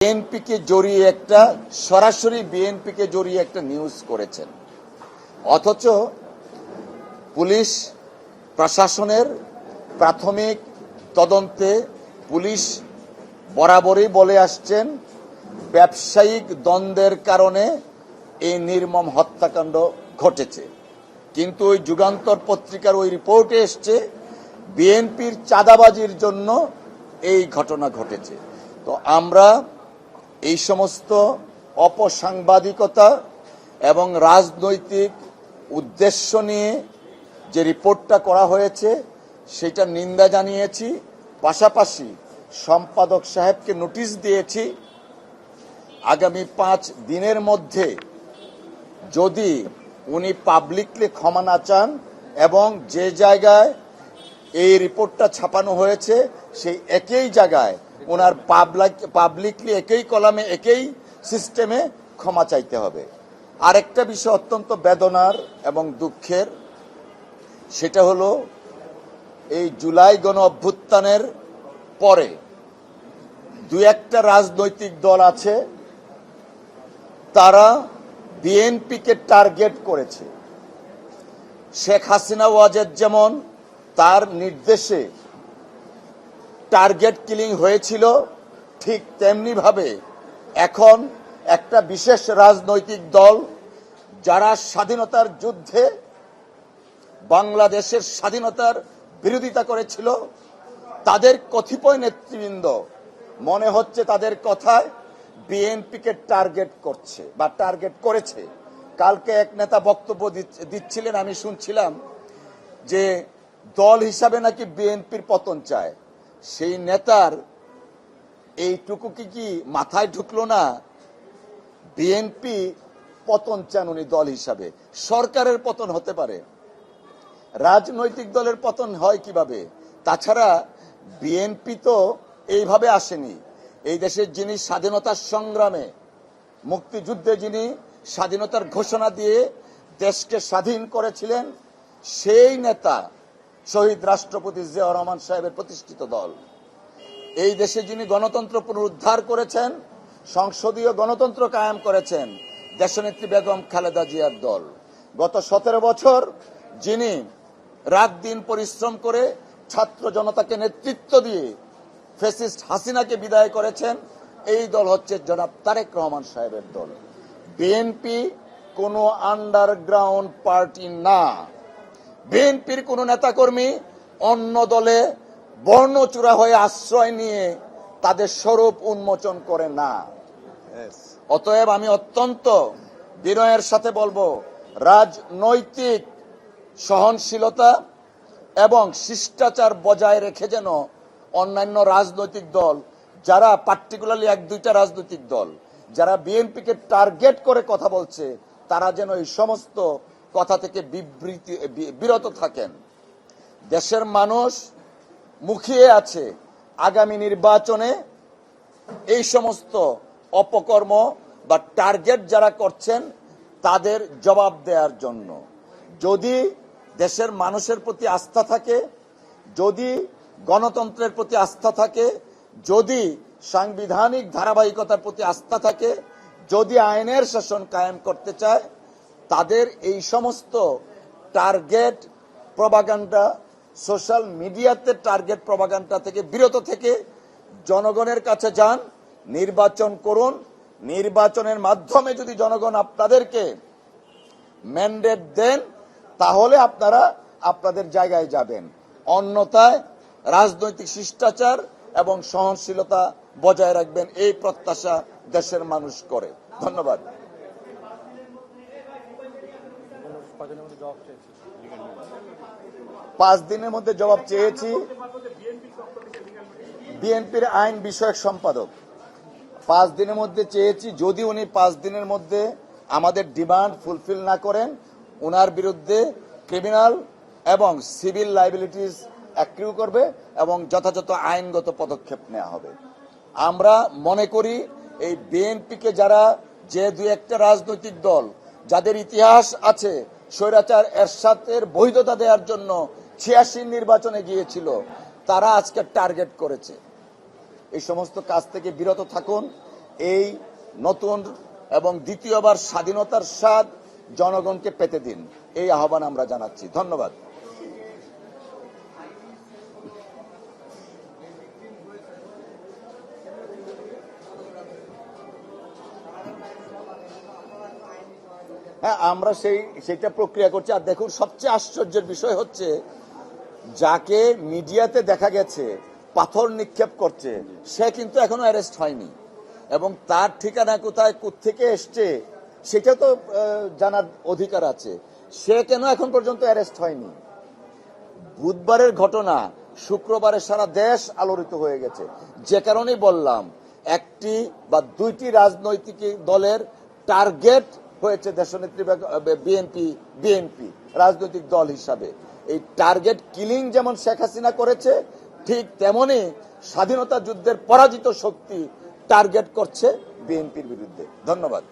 বিএনপিকে জড়িয়ে একটা সরাসরি বিএনপিকে জড়িয়ে একটা নিউজ করেছেন, অথচ পুলিশ প্রশাসনের প্রাথমিক তদন্তে পুলিশ বরাবরই বলে আসছেন ব্যবসায়িক দ্বন্দ্বের কারণে এই নির্মম হত্যাকাণ্ড ঘটেছে। কিন্তু ওই যুগান্তর পত্রিকার ওই রিপোর্টে এসছে বিএনপির চাঁদাবাজির জন্য এই ঘটনা ঘটেছে। তো আমরা এই সমস্ত অপসাংবাদিকতা এবং রাজনৈতিক উদ্দেশ্য নিয়ে যে রিপোর্টটা করা হয়েছে সেটা নিন্দা জানিয়েছি। পাশাপাশি সম্পাদক সাহেবকে নোটিশ দিয়েছি আগামী 5 দিনের মধ্যে যদি উনি পাবলিকলি ক্ষমা না চান এবং যে জায়গায় এই রিপোর্টটা ছাপানো হয়েছে সেই একই জায়গায় ওনার পাবলিকলি একই কলামে একই সিস্টেমে ক্ষমা চাইতে হবে। আরেকটা বিষয় অত্যন্ত বেদনার এবং দুঃখের, সেটা হলো এই জুলাই গণ অভ্যুত্থানের পরে দুই একটা রাজনৈতিক দল আছে তারা বিএনপিকে টার্গেট করেছে। শেখ হাসিনা ওয়াজেদ যেমন তার নির্দেশে টার্গেট কিলিং হয়েছিল, ঠিক তেমনি ভাবে এখন একটা বিশেষ রাজনৈতিক দল যারা স্বাধীনতার যুদ্ধে বাংলাদেশের স্বাধীনতার বিরোধিতা করেছিল তাদের কতিপয় নেতৃবৃন্দ মনে হচ্ছে তাদের কথায় বিএনপিকে টার্গেট করছে বা টার্গেট করেছে। কালকে এক নেতা বক্তব্য দিচ্ছিলেন, আমি শুনছিলাম যে দল হিসাবে নাকি বিএনপির পতন চায়। সেই নেতার এইটুকু কি মাথায় ঢুকলো না? বিএনপি পতন চান উনি দল হিসাবে, সরকারের পতন হতে পারে, রাজনৈতিক দলের পতন হয় কিভাবে? তাছাড়া বিএনপি তো এইভাবে আসেনি। এই দেশের যিনি স্বাধীনতার সংগ্রামে মুক্তিযুদ্ধে যিনি স্বাধীনতার ঘোষণা দিয়ে দেশকে স্বাধীন করেছিলেন সেই নেতা শহীদ রাষ্ট্রপতি জিয়াউর রহমান সাহেবের প্রতিষ্ঠিত দল। এই দেশে যিনি গণতন্ত্র পুনরুদ্ধার করেছেন, সংসদীয় গণতন্ত্র কায়েম করেছেন দেশনেত্রী বেগম খালেদা জিয়ার দল। গত 17 বছর যিনি রাত দিন পরিশ্রম করে ছাত্র জনতাকে নেতৃত্ব দিয়ে ফ্যাসিস্ট হাসিনাকে বিদায় করেছেন এই দল হচ্ছে জনাব তারেক রহমান সাহেবের দল। বিএনপি কোনো আন্ডারগ্রাউন্ড পার্টি না। বিএনপির কোন নেতাকর্মী অন্য দলে বর্ণচূড়া হয়ে আশ্রয় নিয়ে তাদের স্বরূপ উন্মোচন করে না। অতএব আমি অত্যন্ত বিনয়ের সাথে বলবো, রাজনৈতিক সহনশীলতা এবং শিষ্টাচার বজায় রেখে যেন অন্যান্য রাজনৈতিক দল যারা পার্টিকুলারলি 1-2টা রাজনৈতিক দল যারা বিএনপিকে টার্গেট করে কথা বলছে তারা যেন এই সমস্ত কথা থেকে বিরত থাকেন। দেশের মানুষ মুখিয়ে আছে আগামী নির্বাচনে এই সমস্ত অপকর্ম বা টার্গেট যারা করছেন তাদের জবাব দেওয়ার জন্য। যদি দেশের মানুষের প্রতি আস্থা থাকে, যদি গণতন্ত্রের প্রতি আস্থা থাকে, যদি সাংবিধানিক ধারাবাহিকতার প্রতি আস্থা থাকে, যদি আইনের শাসন কায়েম করতে চায়, তাদের এই সমস্ত টার্গেট প্রপাগান্ডা, সোশ্যাল মিডিয়াতে টার্গেট প্রপাগান্ডা থেকে বিরত থেকে জনগণের কাছে যান, নির্বাচন করুন। নির্বাচনের মাধ্যমে যদি জনগণ আপনাদেরকে ম্যান্ডেট দেন তাহলে আপনারা আপনাদের জায়গায় যাবেন। অন্যথায় রাজনৈতিক শিষ্টাচার এবং সহনশীলতা বজায় রাখবেন, এই প্রত্যাশা দেশের মানুষ করে। ধন্যবাদ। 5 দিনের মধ্যে জবাব চেয়েছি। বিএনপির আইন বিষয়ক সম্পাদক 5 দিনের মধ্যে চেয়েছি। যদি উনি 5 দিনের মধ্যে আমাদের ডিমান্ড ফুলফিল না করেন ওনার বিরুদ্ধে ক্রিমিনাল এবং সিভিল লাইবিলিটিস অ্যাক্রিউ করবে এবং যথাযথ আইনগত পদক্ষেপ নেওয়া হবে। আমরা মনে করি এই বিএনপিকে যারা যে 2-1টা রাজনৈতিক দল যাদের ইতিহাস আছে স্বৈরাচার এরশাদের বৈধতা দেওয়ার জন্য 86 নির্বাচনে গিয়েছিল, তারা আজকে টার্গেট করেছে। এই সমস্ত কাজ থেকে বিরত থাকুন। এই নতুন এবং দ্বিতীয়বার স্বাধীনতার স্বাদ জনগণকে পেতে দিন, এই আহ্বান আমরা জানাচ্ছি। ধন্যবাদ। হ্যাঁ, আমরা সেইটা প্রক্রিয়া করছি। আর দেখুন, সবচেয়ে আশ্চর্যের বিষয় হচ্ছে, যাকে মিডিয়াতে দেখা গেছে পাথর নিক্ষেপ করছে, সে কিন্তু এখনো অ্যারেস্ট হয়নি, এবং তার ঠিকানা কোথায়, কোত্থেকে এসছে সেটা তো জানার অধিকার আছে। সে কেন এখন পর্যন্ত অ্যারেস্ট হয়নি? বুধবারের ঘটনা শুক্রবারে সারা দেশ আলোড়িত হয়ে গেছে। যে কারণেই বললাম, একটি বা দুইটি রাজনৈতিক দলের টার্গেট হয়েছে দেশনেত্রী বিএনপি রাজনৈতিক দল হিসাবে। এই টার্গেট কিলিং যেমন শেখ হাসিনা করেছে, ঠিক তেমনি স্বাধীনতা যুদ্ধের পরাজিত শক্তি টার্গেট করছে বিএনপির বিরুদ্ধে। ধন্যবাদ।